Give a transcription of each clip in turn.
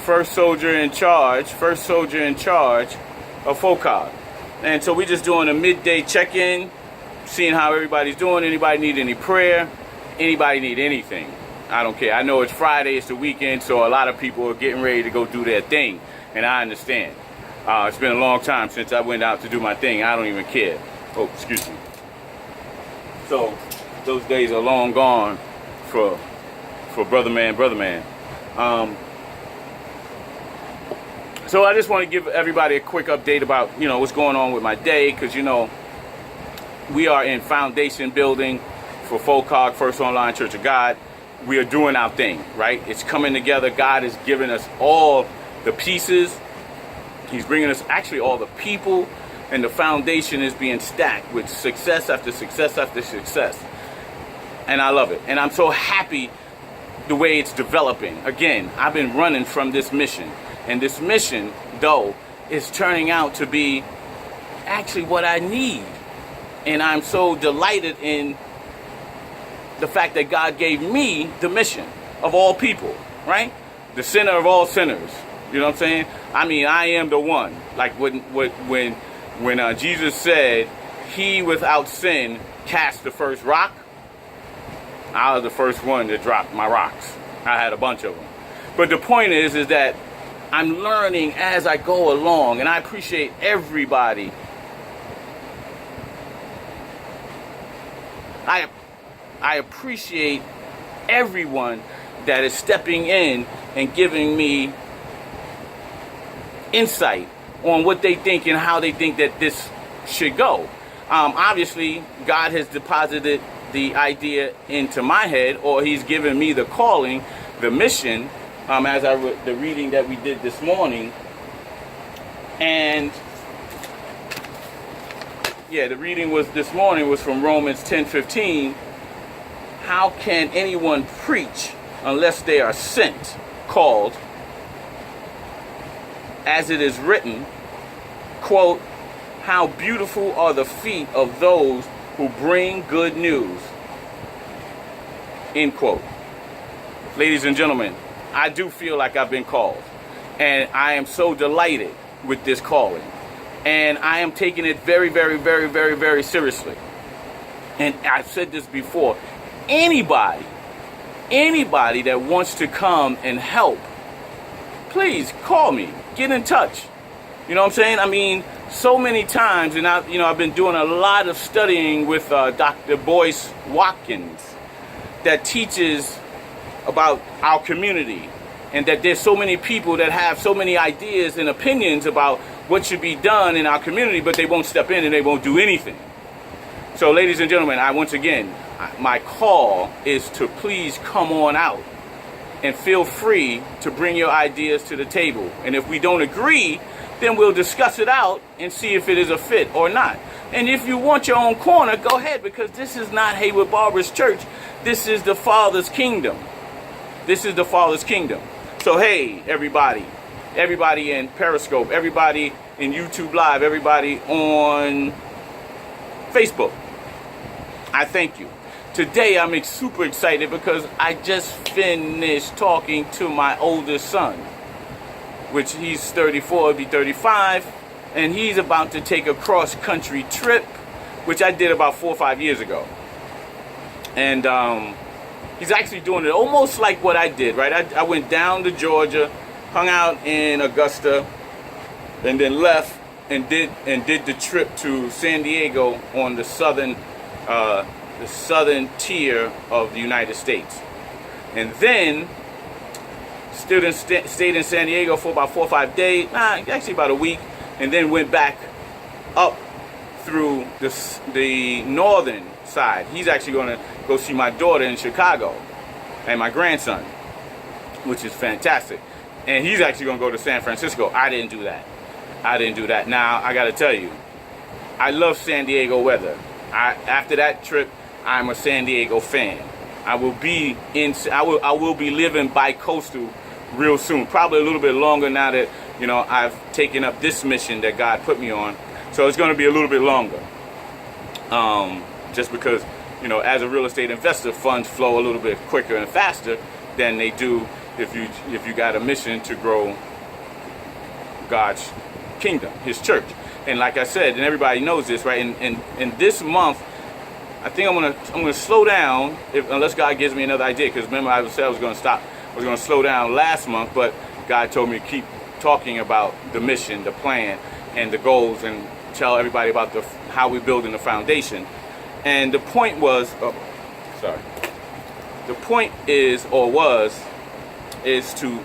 first soldier in charge of FOCOG. And so we're just doing a midday check-in, seeing how everybody's doing. Anybody need any prayer? Anybody need anything? I don't care. I know it's Friday, it's the weekend, so a lot of people are getting ready to go do their thing, and I understand. It's been a long time since I went out to do my thing. I don't even care. Oh, excuse me. So those days are long gone for brother man. So I just want to give everybody a quick update about, what's going on with my day, because, we are in foundation building for FOCOG, First Online Church of God. We are doing our thing, right? It's coming together. God has given us all the pieces. He's bringing us actually all the people, and the foundation is being stacked with success after success after success. And I love it. And I'm so happy the way it's developing. Again, I've been running from this mission. And this mission, though, is turning out to be actually what I need. And I'm so delighted in the fact that God gave me the mission of all people, right? The sinner of all sinners. You know what I'm saying? I mean, I am the one. Like when Jesus said, "He without sin cast the first rock," I was the first one to drop my rocks. I had a bunch of them. But the point is that I'm learning as I go along, and I appreciate everybody. I appreciate everyone that is stepping in and giving me insight on what they think and how they think that this should go. Obviously, God has deposited the idea into my head, or he's given me the calling, the mission, as the reading that we did this morning. And the reading this morning was from Romans 10:15. How can anyone preach unless they are sent, called, as it is written, quote, how beautiful are the feet of those who bring good news, end quote. Ladies and gentlemen, I do feel like I've been called, and I am so delighted with this calling, and I am taking it very, very, very, very, very seriously. And I've said this before, anybody that wants to come and help, please call me, get in touch. You know what I'm saying? I mean, so many times, and I've been doing a lot of studying with Dr. Boyce Watkins that teaches about our community, and that there's so many people that have so many ideas and opinions about what should be done in our community, but they won't step in and they won't do anything. So, ladies and gentlemen, my call is to please come on out and feel free to bring your ideas to the table. And if we don't agree, then we'll discuss it out and see if it is a fit or not. And if you want your own corner, go ahead, because this is not Hayward Barbers Church. This is the Father's kingdom. This is the Father's kingdom. So, hey, everybody in Periscope, everybody in YouTube Live, everybody on Facebook, I thank you. Today, I'm super excited because I just finished talking to my oldest son, which he's 34, he'll be 35, and he's about to take a cross-country trip, which I did about 4 or 5 years ago. And he's actually doing it almost like what I did, right? I went down to Georgia, hung out in Augusta, and then left and did the trip to San Diego on the southern tier of the United States. And then stayed in San Diego for about 4 or 5 days, actually about a week, and then went back up through the northern side. He's actually going to go see my daughter in Chicago and my grandson, which is fantastic. And he's actually going to go to San Francisco. I didn't do that. Now, I got to tell you, I love San Diego weather. After that trip, I'm a San Diego fan. I will be living bi-coastal real soon. Probably a little bit longer now that, I've taken up this mission that God put me on. So it's going to be a little bit longer. Just because, as a real estate investor, funds flow a little bit quicker and faster than they do if you got a mission to grow God's kingdom, His church. And like I said, and everybody knows this, right? And this month, I think I'm gonna slow down unless God gives me another idea. Because remember, I said I was gonna stop. I was gonna slow down last month, but God told me to keep talking about the mission, the plan, and the goals, and tell everybody about how we're building the foundation. And the point was, the point is to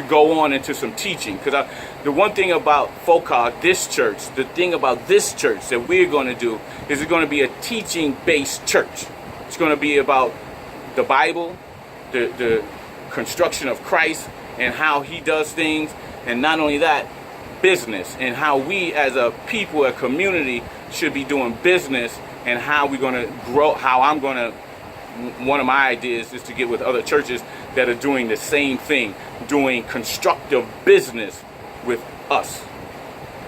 go on into some teaching. Because the one thing about FOCOG, this church, the thing about this church that we're going to do is it's going to be a teaching-based church. It's going to be about the Bible, the construction of Christ, and how He does things. And not only that, business, and how we as a people, a community, should be doing business, and how we're going to grow, one of my ideas is to get with other churches that are doing the same thing, doing constructive business with us,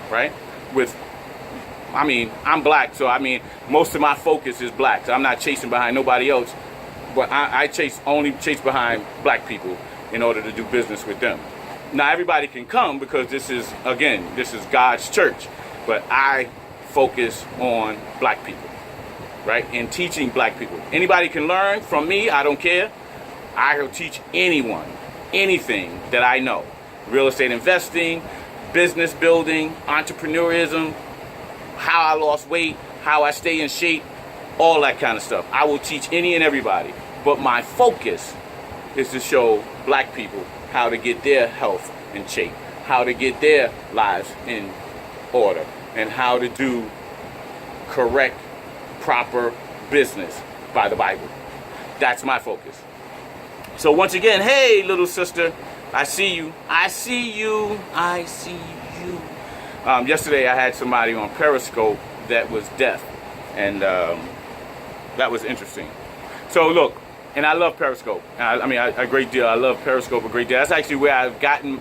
right? I'm black, so most of my focus is black. So I'm not chasing behind nobody else, but I only chase behind black people in order to do business with them. Now everybody can come because this is God's church, but I focus on black people, right? And teaching black people. Anybody can learn from me, I don't care. I will teach anyone, anything that I know. Real estate investing, business building, entrepreneurism, how I lost weight, how I stay in shape, all that kind of stuff. I will teach any and everybody. But my focus is to show black people how to get their health in shape, how to get their lives in order, and how to do correct, proper business by the Bible. That's my focus. So once again, hey, little sister, I see you. I see you. I see you. Yesterday I had somebody on Periscope that was deaf, and that was interesting. So look, and I love Periscope. A great deal. I love Periscope a great deal. That's actually where I've gotten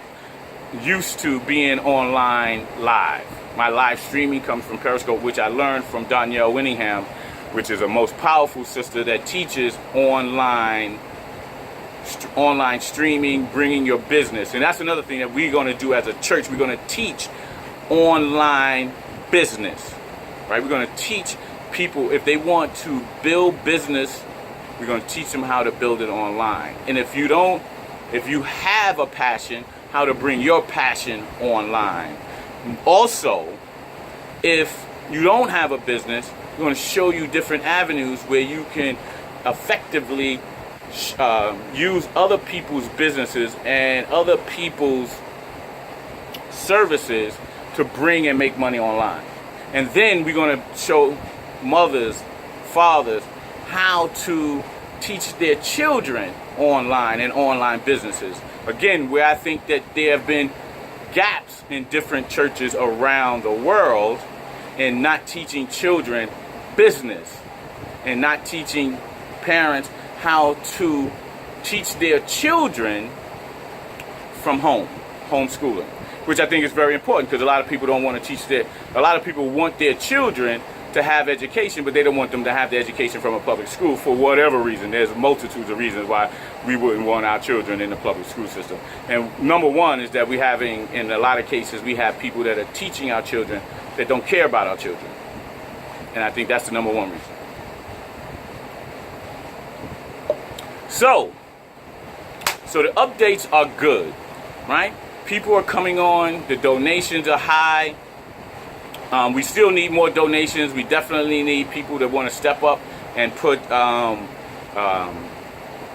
used to being online live. My live streaming comes from Periscope, which I learned from Danielle Winningham, which is a most powerful sister that teaches online streaming, bringing your business. And that's another thing that we're going to do as a church. We're going to teach online business, right? We're going to teach people, if they want to build business, we're going to teach them how to build it online. And if you have a passion, how to bring your passion online. Also, if you don't have a business, we're going to show you different avenues where you can effectively use other people's businesses and other people's services to bring and make money online. And then we're going to show mothers, fathers, how to teach their children online and online businesses. Again, where I think that there have been gaps in different churches around the world in not teaching children business and not teaching parents how to teach their children from home, homeschooling, which I think is very important because a lot of people don't want to teach a lot of people want their children to have education, but they don't want them to have the education from a public school for whatever reason. There's multitudes of reasons why we wouldn't want our children in the public school system. And number one is that in a lot of cases, we have people that are teaching our children that don't care about our children. And I think that's the number one reason. So the updates are good, right? People are coming on, the donations are high. We still need more donations. We definitely need people that want to step up and put,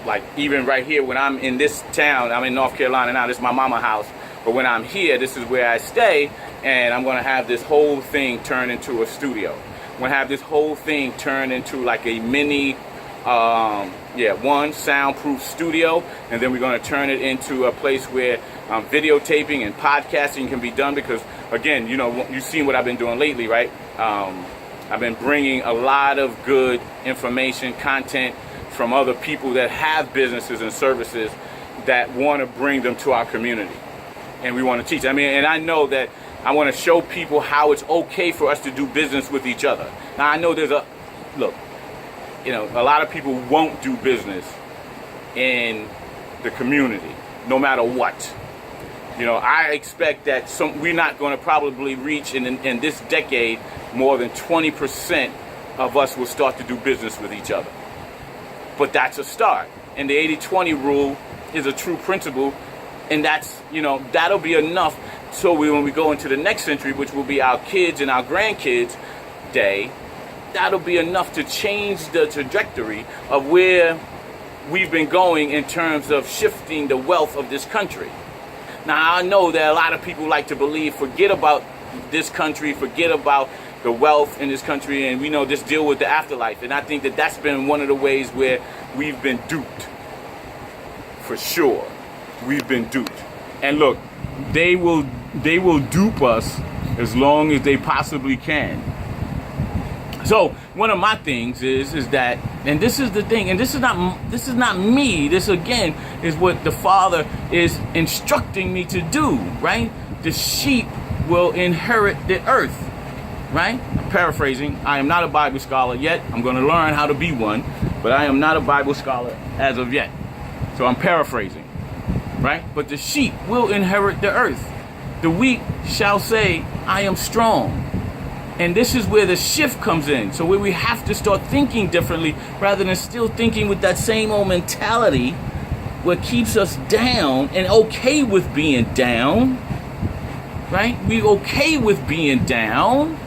like even right here when I'm in this town, I'm in North Carolina now, this is my mama house, but when I'm here, this is where I stay, and I'm going to have this whole thing turn into a studio. I'm going to have this whole thing turn into like a mini, one soundproof studio, and then we're going to turn it into a place where videotaping and podcasting can be done because, again, you've seen what I've been doing lately, right? I've been bringing a lot of good information, content from other people that have businesses and services that want to bring them to our community. And we want to teach. And I know that I want to show people how it's okay for us to do business with each other. Now, I know a lot of people won't do business in the community, no matter what. You know, I expect that we're not going to probably reach in this decade more than 20% of us will start to do business with each other. But that's a start. And the 80-20 rule is a true principle. And that's, you know, that'll be enough. So when we go into the next century, which will be our kids and our grandkids' day, that'll be enough to change the trajectory of where we've been going in terms of shifting the wealth of this country. Now, I know that a lot of people like to believe, forget about this country, forget about the wealth in this country, and we know just deal with the afterlife. And I think that that's been one of the ways where we've been duped. For sure, we've been duped. And look, they will dupe us as long as they possibly can. So one of my things is that, and this is the thing, and this is not me. This again is what the Father is instructing me to do. Right? The sheep will inherit the earth. Right? I'm paraphrasing. I am not a Bible scholar yet. I'm going to learn how to be one, but I am not a Bible scholar as of yet. So I'm paraphrasing. Right? But the sheep will inherit the earth. The weak shall say, I am strong. And this is where the shift comes in. So where we have to start thinking differently rather than still thinking with that same old mentality what keeps us down and okay with being down. Right? We okay with being down.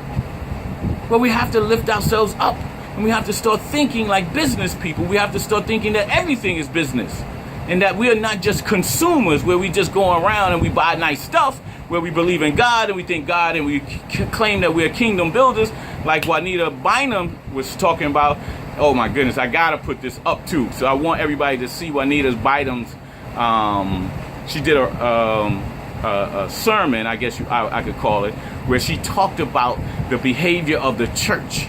But we have to lift ourselves up. And we have to start thinking like business people. We have to start thinking that everything is business. And that we are not just consumers where we just go around and we buy nice stuff, where we believe in God and we think God and we claim that we're kingdom builders, like Juanita Bynum was talking about. Oh my goodness, I gotta put this up too. So I want everybody to see Juanita Bynum's, she did a sermon, I guess I could call it, where she talked about the behavior of the church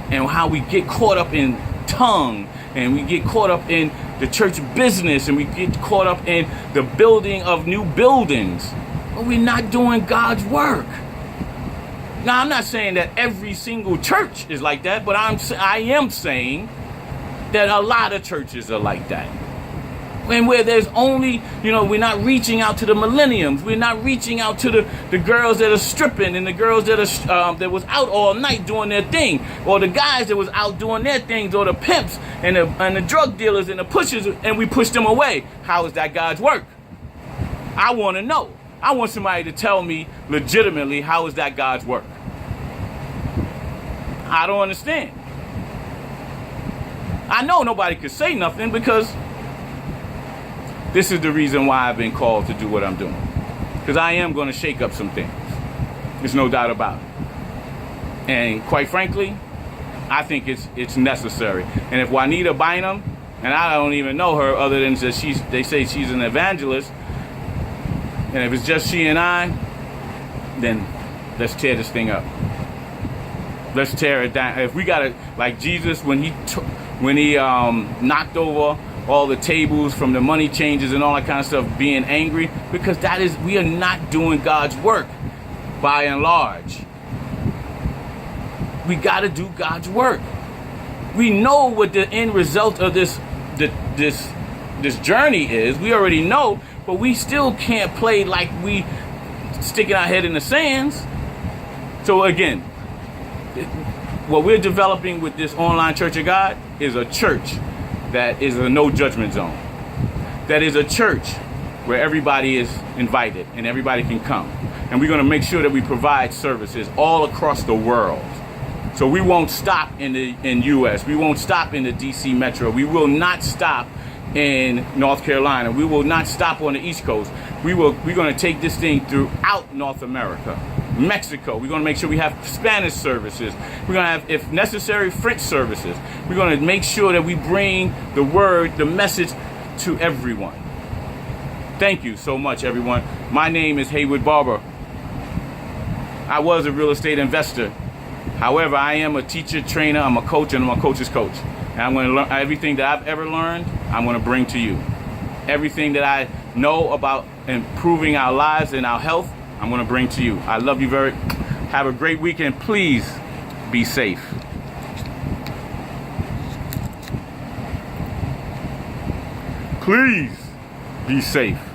and how we get caught up in tongue and we get caught up in the church business and we get caught up in the building of new buildings. But we're not doing God's work. Now, I'm not saying that every single church is like that, but I am saying that a lot of churches are like that. And where there's only, you know, we're not reaching out to the millenniums. We're not reaching out to the girls that are stripping and the girls that are that was out all night doing their thing, or the guys that was out doing their things, or the pimps and the drug dealers and the pushers, and we push them away. How is that God's work? I want to know. I want somebody to tell me legitimately, how is that God's work? I don't understand. I know nobody could say nothing because this is the reason why I've been called to do what I'm doing. Because I am going to shake up some things. There's no doubt about it. And quite frankly, I think it's necessary. And if Juanita Bynum, and I don't even know her other than that they say she's an evangelist, and if it's just she and I, then let's tear this thing up. Let's tear it down. If we got to, like Jesus, when he knocked over all the tables from the money changers and all that kind of stuff, being angry, because we are not doing God's work by and large. We got to do God's work. We know what the end result of this journey is. We already know, but we still can't play like we sticking our head in the sands. So again, what we're developing with this online Church of God is a church that is a no judgment zone. That is a church where everybody is invited and everybody can come. And we're going to make sure that we provide services all across the world. So we won't stop in US. We won't stop in the DC metro. We will not stop in North Carolina. We will not stop on the East Coast. We're going to take this thing throughout North America. Mexico, we're going to make sure we have Spanish services. We're going to have, if necessary, French services. We're going to make sure that we bring the word, the message to everyone. Thank you so much, everyone. My name is Haywood Barber. I was a real estate investor. However, I am a teacher, trainer, I'm a coach, and I'm a coach's coach. And I'm going to learn everything that I've ever learned, I'm going to bring to you. Everything that I know about improving our lives and our health, I'm going to bring to you. I love you very. Have a great weekend. Please be safe. please be safe.